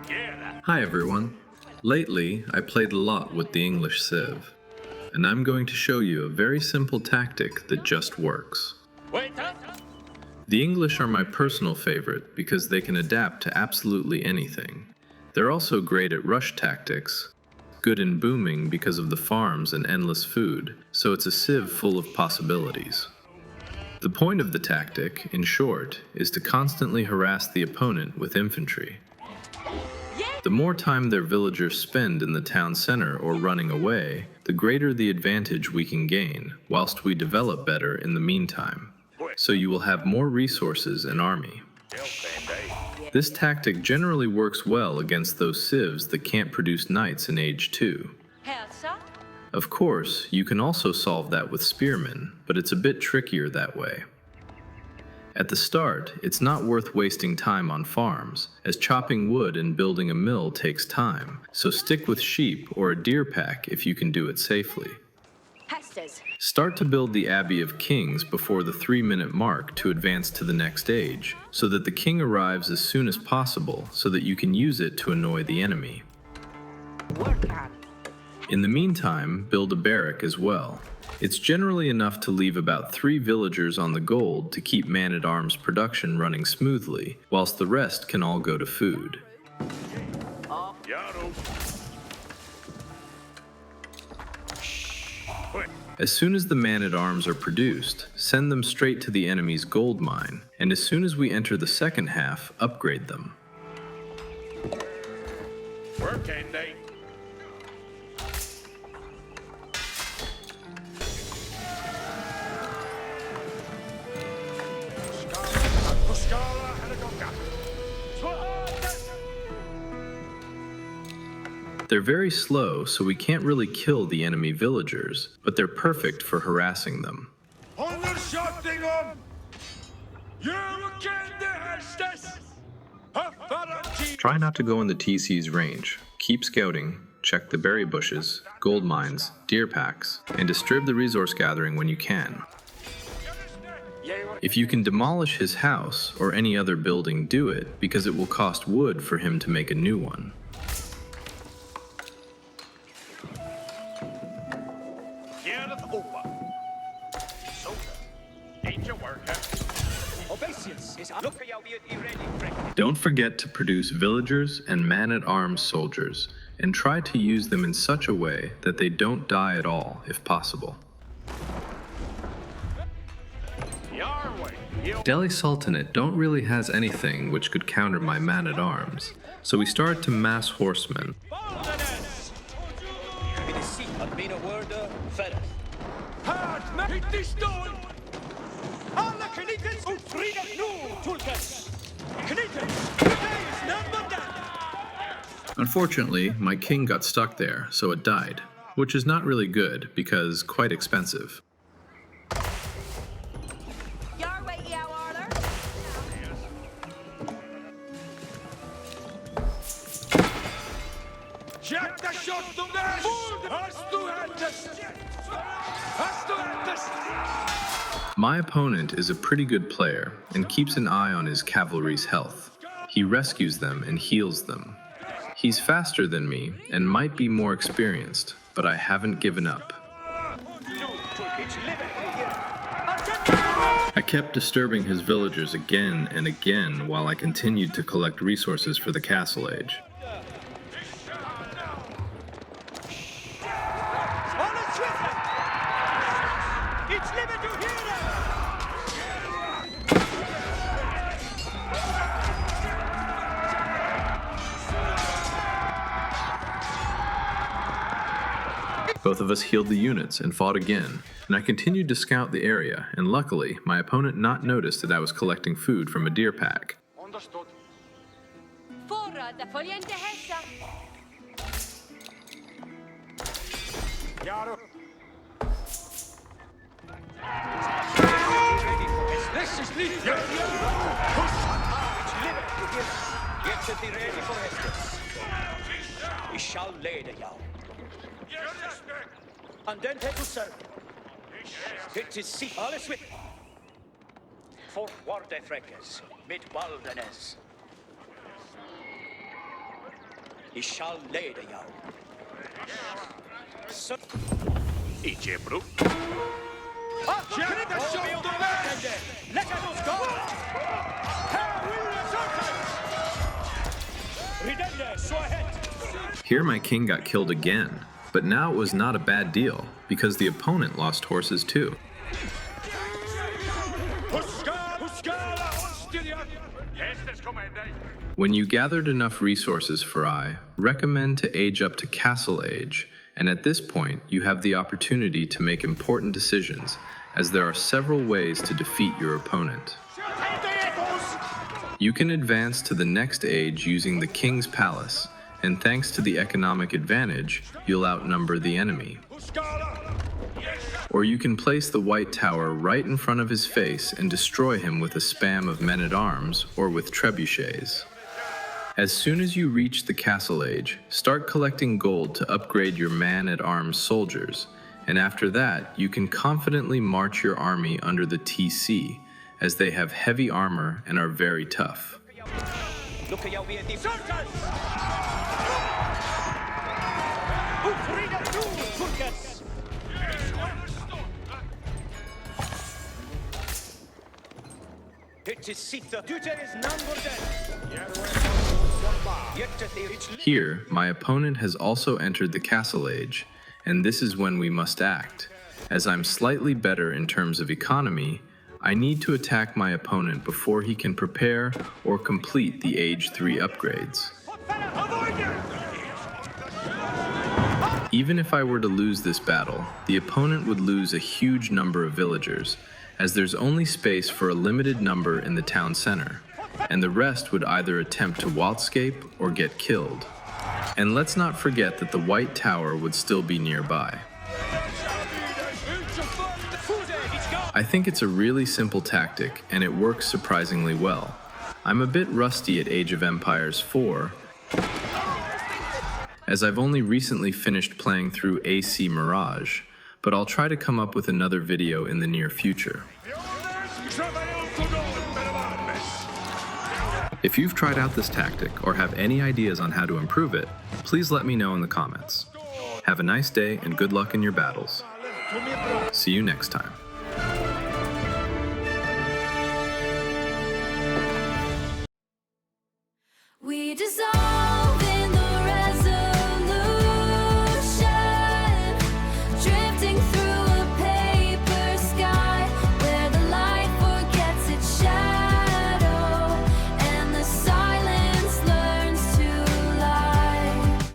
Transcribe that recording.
Hi everyone. Lately, I played a lot with the English Civ, and I'm going to show you a very simple tactic that just works. The English are my personal favorite because they can adapt to absolutely anything. They're also great at rush tactics, good in booming because of the farms and endless food, so it's a Civ full of possibilities. The point of the tactic, in short, is to constantly harass the opponent with infantry. The more time their villagers spend in the town center or running away, the greater the advantage we can gain, whilst we develop better in the meantime. So you will have more resources and army. This tactic generally works well against those civs that can't produce knights in Age 2. Of course, you can also solve that with spearmen, but it's a bit trickier that way. At the start, it's not worth wasting time on farms, as chopping wood and building a mill takes time, so stick with sheep or a deer pack if you can do it safely. Start to build the Abbey of Kings before the 3-minute mark to advance to the next age, so that the king arrives as soon as possible so that you can use it to annoy the enemy. In the meantime, build a barrack as well. It's generally enough to leave about 3 villagers on the gold to keep man-at-arms production running smoothly, whilst the rest can all go to food. As soon as the man-at-arms are produced, send them straight to the enemy's gold mine, and as soon as we enter the second half, upgrade them. Working day. They're very slow, so we can't really kill the enemy villagers, but they're perfect for harassing them. Try not to go in the TC's range. Keep scouting, check the berry bushes, gold mines, deer packs, and disturb the resource gathering when you can. If you can demolish his house or any other building, do it, because it will cost wood for him to make a new one. Don't forget to produce villagers and man-at-arms soldiers, and try to use them in such a way that they don't die at all, if possible. Delhi Sultanate don't really has anything which could counter my man-at-arms, so we started to mass horsemen. Unfortunately, my king got stuck there, so it died, which is not really good because quite expensive. My opponent is a pretty good player and keeps an eye on his cavalry's health. He rescues them and heals them. He's faster than me and might be more experienced, but I haven't given up. I kept disturbing his villagers again and again while I continued to collect resources for the Castle Age. Both of us healed the units and fought again, and I continued to scout the area, and luckily, my opponent not noticed that I was collecting food from a deer pack. Understood. We shall lay the yow. And then take to serve. It is see alles with. Forward, Freckes, mit Baldenes. I shall lede jou. Så... Idzie bruk. Lekker nos gå! Her will the circle! Redende, så het! Here my king got killed again, but now it was not a bad deal, because the opponent lost horses too. When you gathered enough resources for I, recommend to age up to castle age, and at this point you have the opportunity to make important decisions, as there are several ways to defeat your opponent. You can advance to the next age using the King's Palace, and thanks to the economic advantage, you'll outnumber the enemy. Or you can place the White Tower right in front of his face and destroy him with a spam of men-at-arms or with trebuchets. As soon as you reach the Castle Age, start collecting gold to upgrade your man-at-arms soldiers, and after that, you can confidently march your army under the TC, as they have heavy armor and are very tough. Here, my opponent has also entered the Castle Age, and this is when we must act. As I'm slightly better in terms of economy, I need to attack my opponent before he can prepare or complete the Age 3 upgrades. Even if I were to lose this battle, the opponent would lose a huge number of villagers, as there's only space for a limited number in the town center, and the rest would either attempt to wildscape or get killed. And let's not forget that the White Tower would still be nearby. I think it's a really simple tactic, and it works surprisingly well. I'm a bit rusty at Age of Empires 4, as I've only recently finished playing through AC Mirage, but I'll try to come up with another video in the near future. If you've tried out this tactic or have any ideas on how to improve it, please let me know in the comments. Have a nice day and good luck in your battles. See you next time.